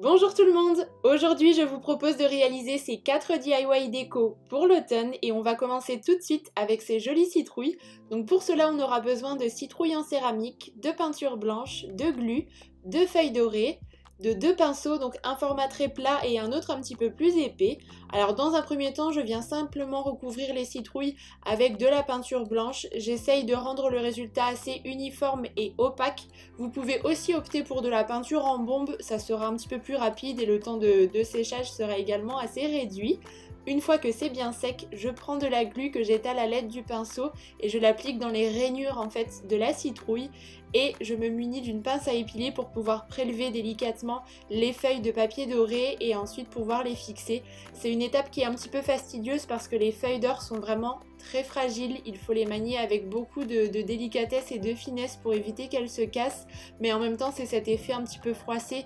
Bonjour tout le monde! Aujourd'hui je vous propose de réaliser ces 4 DIY déco pour l'automne et on va commencer tout de suite avec ces jolies citrouilles. Donc pour cela on aura besoin de citrouilles en céramique, de peinture blanche, de glu, de feuilles dorées, de 2 pinceaux, donc un format très plat et un autre un petit peu plus épais. Alors dans un premier temps je viens simplement recouvrir les citrouilles avec de la peinture blanche. J'essaye de rendre le résultat assez uniforme et opaque. Vous pouvez aussi opter pour de la peinture en bombe, ça sera un petit peu plus rapide et le temps de séchage sera également assez réduit. Une fois que c'est bien sec, je prends de la glu que j'étale à l'aide du pinceau et je l'applique dans les rainures en fait de la citrouille et je me munis d'une pince à épiler pour pouvoir prélever délicatement les feuilles de papier doré et ensuite pouvoir les fixer. C'est une étape qui est un petit peu fastidieuse parce que les feuilles d'or sont vraiment très fragiles, il faut les manier avec beaucoup de délicatesse et de finesse pour éviter qu'elles se cassent, mais en même temps c'est cet effet un petit peu froissé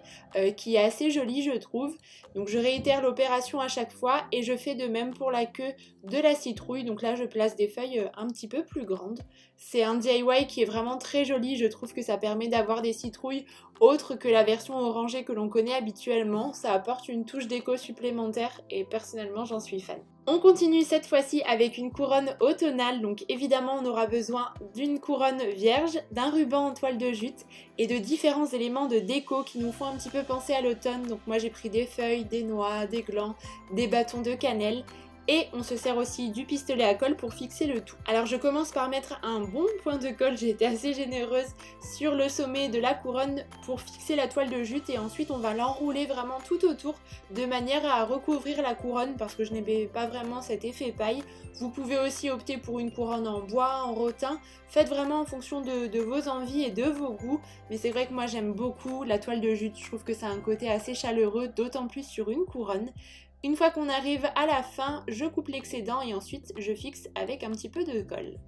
qui est assez joli je trouve. Donc je réitère l'opération à chaque fois et je fais de même pour la queue de la citrouille, donc là je place des feuilles un petit peu plus grandes. C'est un DIY qui est vraiment très joli, je trouve que ça permet d'avoir des citrouilles autres que la version orangée que l'on connaît habituellement, ça apporte une touche déco supplémentaire et personnellement j'en suis fan. On continue cette fois-ci avec une couronne automnale, donc évidemment on aura besoin d'une couronne vierge, d'un ruban en toile de jute et de différents éléments de déco qui nous font un petit peu penser à l'automne. Donc moi j'ai pris des feuilles, des noix, des glands, des bâtons de cannelle. Et on se sert aussi du pistolet à colle pour fixer le tout. Alors je commence par mettre un bon point de colle, j'ai été assez généreuse, sur le sommet de la couronne pour fixer la toile de jute et ensuite on va l'enrouler vraiment tout autour de manière à recouvrir la couronne parce que je n'ai pas vraiment cet effet paille. Vous pouvez aussi opter pour une couronne en bois, en rotin, faites vraiment en fonction de vos envies et de vos goûts, mais c'est vrai que moi j'aime beaucoup la toile de jute, je trouve que ça a un côté assez chaleureux, d'autant plus sur une couronne. Une fois qu'on arrive à la fin, je coupe l'excédent et ensuite je fixe avec un petit peu de colle.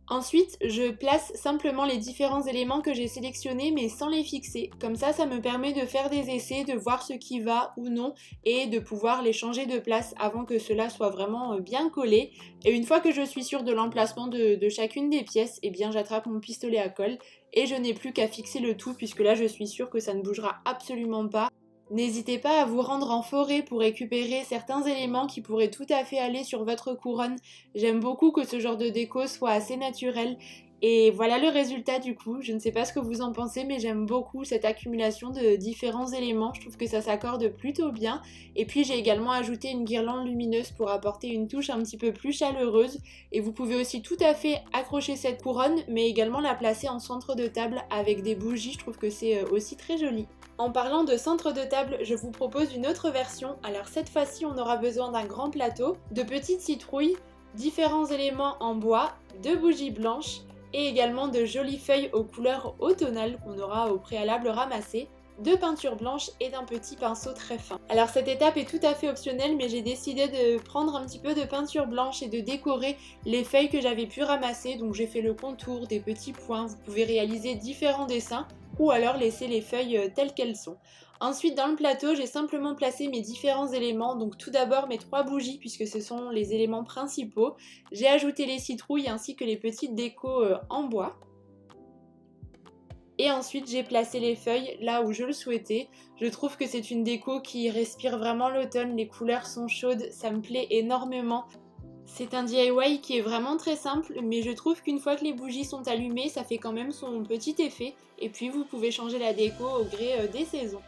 Ensuite, je place simplement les différents éléments que j'ai sélectionnés mais sans les fixer. Comme ça me permet de faire des essais, de voir ce qui va ou non et de pouvoir les changer de place avant que cela soit vraiment bien collé. Et une fois que je suis sûre de l'emplacement de chacune des pièces, eh bien j'attrape mon pistolet à colle et je n'ai plus qu'à fixer le tout puisque là je suis sûre que ça ne bougera absolument pas. N'hésitez pas à vous rendre en forêt pour récupérer certains éléments qui pourraient tout à fait aller sur votre couronne. J'aime beaucoup que ce genre de déco soit assez naturel. Et voilà le résultat du coup, je ne sais pas ce que vous en pensez mais j'aime beaucoup cette accumulation de différents éléments, je trouve que ça s'accorde plutôt bien. Et puis j'ai également ajouté une guirlande lumineuse pour apporter une touche un petit peu plus chaleureuse. Et vous pouvez aussi tout à fait accrocher cette couronne mais également la placer en centre de table avec des bougies, je trouve que c'est aussi très joli. En parlant de centre de table, je vous propose une autre version. Alors cette fois-ci on aura besoin d'un grand plateau, de petites citrouilles, différents éléments en bois, de bougies blanches, et également de jolies feuilles aux couleurs automnales qu'on aura au préalable ramassées, de peinture blanche et d'un petit pinceau très fin. Alors cette étape est tout à fait optionnelle mais j'ai décidé de prendre un petit peu de peinture blanche et de décorer les feuilles que j'avais pu ramasser. Donc j'ai fait le contour, des petits points, vous pouvez réaliser différents dessins ou alors laisser les feuilles telles qu'elles sont. Ensuite dans le plateau j'ai simplement placé mes différents éléments, donc tout d'abord mes 3 bougies puisque ce sont les éléments principaux. J'ai ajouté les citrouilles ainsi que les petites décos en bois. Et ensuite j'ai placé les feuilles là où je le souhaitais. Je trouve que c'est une déco qui respire vraiment l'automne, les couleurs sont chaudes, ça me plaît énormément. C'est un DIY qui est vraiment très simple, mais je trouve qu'une fois que les bougies sont allumées, ça fait quand même son petit effet. Et puis vous pouvez changer la déco au gré des saisons.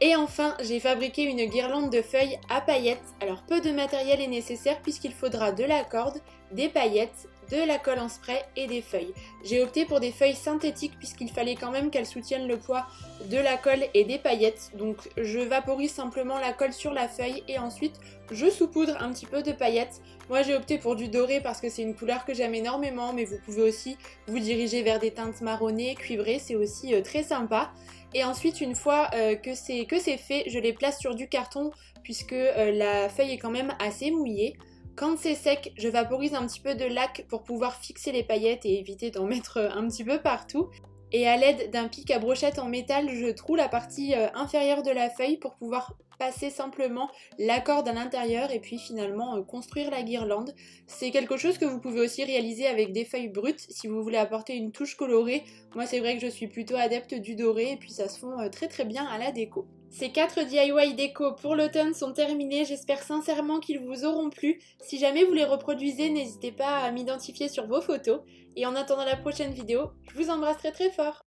Et enfin, j'ai fabriqué une guirlande de feuilles à paillettes. Alors peu de matériel est nécessaire puisqu'il faudra de la corde, des paillettes, de la colle en spray et des feuilles. J'ai opté pour des feuilles synthétiques puisqu'il fallait quand même qu'elles soutiennent le poids de la colle et des paillettes. Donc je vaporise simplement la colle sur la feuille et ensuite je saupoudre un petit peu de paillettes. Moi j'ai opté pour du doré parce que c'est une couleur que j'aime énormément, mais vous pouvez aussi vous diriger vers des teintes marronnées, cuivrées, c'est aussi très sympa. Et ensuite une fois que c'est fait, je les place sur du carton puisque la feuille est quand même assez mouillée. Quand c'est sec, je vaporise un petit peu de laque pour pouvoir fixer les paillettes et éviter d'en mettre un petit peu partout. Et à l'aide d'un pic à brochette en métal, je troue la partie inférieure de la feuille pour pouvoir passer simplement la corde à l'intérieur et puis finalement construire la guirlande. C'est quelque chose que vous pouvez aussi réaliser avec des feuilles brutes si vous voulez apporter une touche colorée. Moi c'est vrai que je suis plutôt adepte du doré et puis ça se fond très très bien à la déco. Ces 4 DIY déco pour l'automne sont terminés, j'espère sincèrement qu'ils vous auront plu. Si jamais vous les reproduisez, n'hésitez pas à m'identifier sur vos photos. Et en attendant la prochaine vidéo, je vous embrasse très très fort.